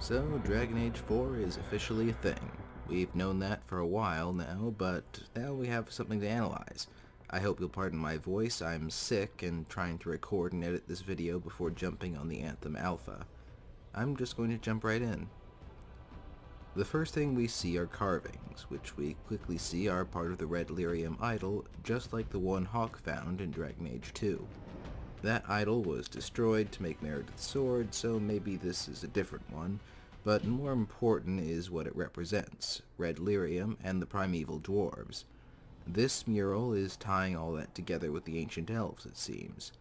So, Dragon Age 4 is officially a thing. We've known that for a while now, but now we have something to analyze. I hope you'll pardon my voice. I'm sick and trying to record and edit this video before jumping on the Anthem Alpha. I'm just going to jump right in. The first thing we see are carvings, which we quickly see are part of the red Lyrium Idol, just like the one Hawk found in Dragon Age 2. That idol was destroyed to make Meredith's sword, so maybe this is a different one, but more important is what it represents, red lyrium and the primeval dwarves. This mural is tying all that together with the ancient elves, it seems.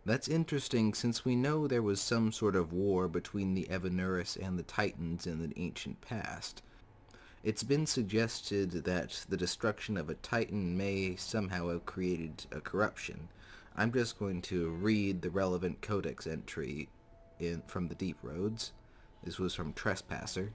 That's interesting since we know there was some sort of war between the Evanurus and the Titans in the ancient past. It's been suggested that the destruction of a Titan may somehow have created a corruption. I'm just going to read the relevant codex entry from the Deep Roads. This was from Trespasser.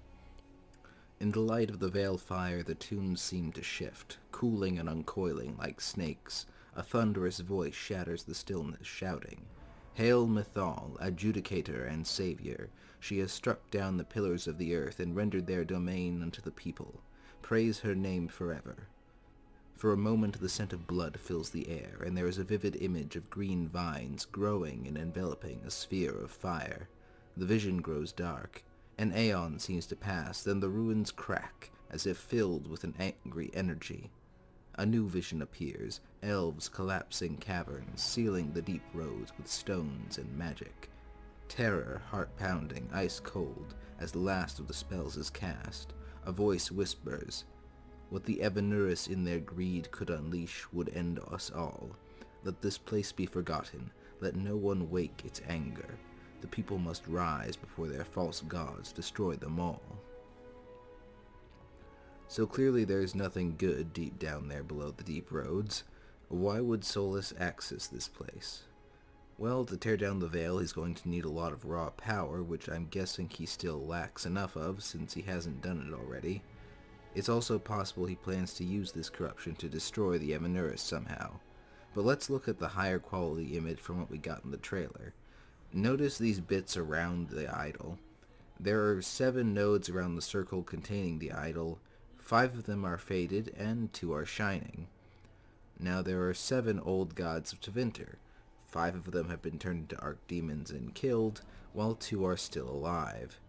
In the light of the veil fire, the tunes seem to shift, cooling and uncoiling like snakes. A thunderous voice shatters the stillness, shouting, "Hail Mythal, adjudicator and savior! She has struck down the pillars of the earth and rendered their domain unto the people. Praise her name forever." For a moment the scent of blood fills the air, and there is a vivid image of green vines growing and enveloping a sphere of fire. The vision grows dark. An aeon seems to pass, then the ruins crack, as if filled with an angry energy. A new vision appears, elves collapsing caverns, sealing the deep roads with stones and magic. Terror, heart-pounding, ice-cold, as the last of the spells is cast. A voice whispers, "What the Evanurus in their greed could unleash would end us all. Let this place be forgotten. Let no one wake its anger. The people must rise before their false gods destroy them all." So clearly there's nothing good deep down there below the deep roads. Why would Solus access this place? Well, to tear down the veil he's going to need a lot of raw power, which I'm guessing he still lacks enough of since he hasn't done it already. It's also possible he plans to use this corruption to destroy the Evanurus somehow. But let's look at the higher quality image from what we got in the trailer. Notice these bits around the idol. There are 7 nodes around the circle containing the idol. 5 of them are faded and 2 are shining. Now there are 7 old gods of Tevinter. 5 of them have been turned into archdemons and killed, while 2 are still alive.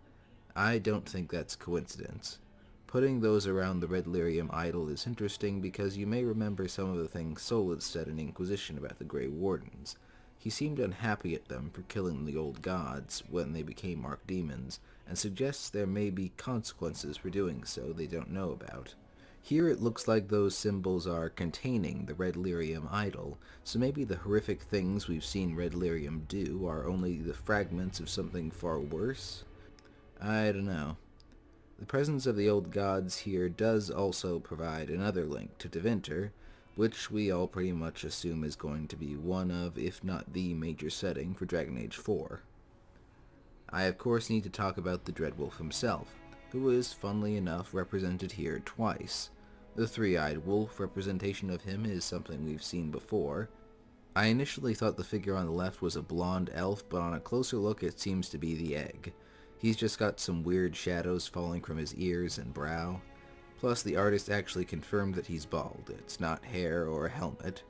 I don't think that's coincidence. Putting those around the red Lyrium Idol is interesting because you may remember some of the things Solus said in Inquisition about the Grey Wardens. He seemed unhappy at them for killing the old gods when they became archdemons, and suggests there may be consequences for doing so they don't know about. Here it looks like those symbols are containing the red Lyrium Idol, so maybe the horrific things we've seen red Lyrium do are only the fragments of something far worse? I don't know. The presence of the old gods here does also provide another link to Tevinter, which we all pretty much assume is going to be one of, if not the major setting for Dragon Age 4. I of course need to talk about the Dreadwolf himself, who is, funnily enough, represented here twice. The three-eyed wolf representation of him is something we've seen before. I initially thought the figure on the left was a blonde elf, but on a closer look it seems to be the egg. He's just got some weird shadows falling from his ears and brow. Plus, the artist actually confirmed that he's bald. It's not hair or a helmet.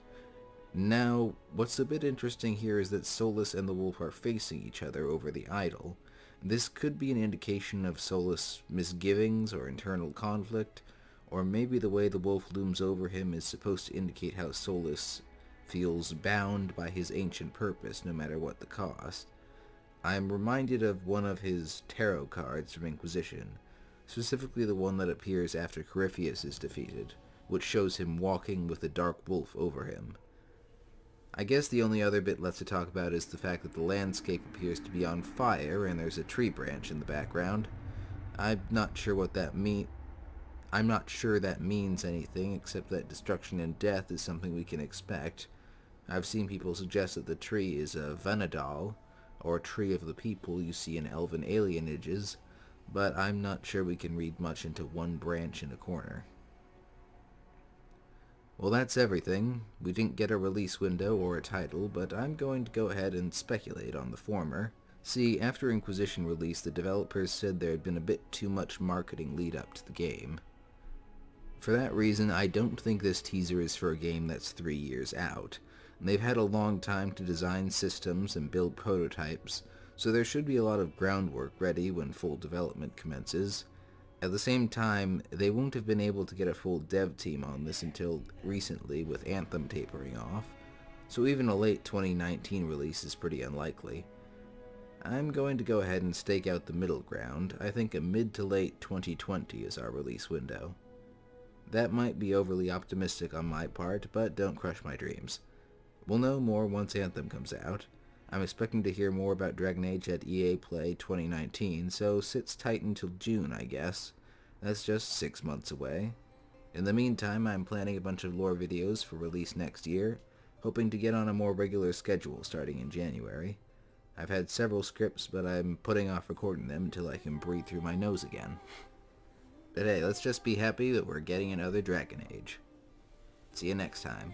Now, what's a bit interesting here is that Solus and the wolf are facing each other over the idol. This could be an indication of Solus' misgivings or internal conflict, or maybe the way the wolf looms over him is supposed to indicate how Solus feels bound by his ancient purpose no matter what the cost. I'm reminded of one of his tarot cards from Inquisition, specifically the one that appears after Corypheus is defeated, which shows him walking with a dark wolf over him. I guess the only other bit left to talk about is the fact that the landscape appears to be on fire and there's a tree branch in the background. I'm not sure that means anything except that destruction and death is something we can expect. I've seen people suggest that the tree is a Vanadal, or tree of the people you see in elven alienages, but I'm not sure we can read much into one branch in a corner. Well, that's everything. We didn't get a release window or a title, but I'm going to go ahead and speculate on the former. See, after Inquisition released, the developers said there had been a bit too much marketing lead up to the game. For that reason, I don't think this teaser is for a game that's 3 years out. They've had a long time to design systems and build prototypes, so there should be a lot of groundwork ready when full development commences. At the same time, they won't have been able to get a full dev team on this until recently, with Anthem tapering off, so even a late 2019 release is pretty unlikely. I'm going to go ahead and stake out the middle ground. I think a mid to late 2020 is our release window. That might be overly optimistic on my part, but don't crush my dreams. We'll know more once Anthem comes out. I'm expecting to hear more about Dragon Age at EA Play 2019, so sits tight until June, I guess. That's just 6 months away. In the meantime, I'm planning a bunch of lore videos for release next year, hoping to get on a more regular schedule starting in January. I've had several scripts, but I'm putting off recording them until I can breathe through my nose again. But hey, let's just be happy that we're getting another Dragon Age. See you next time.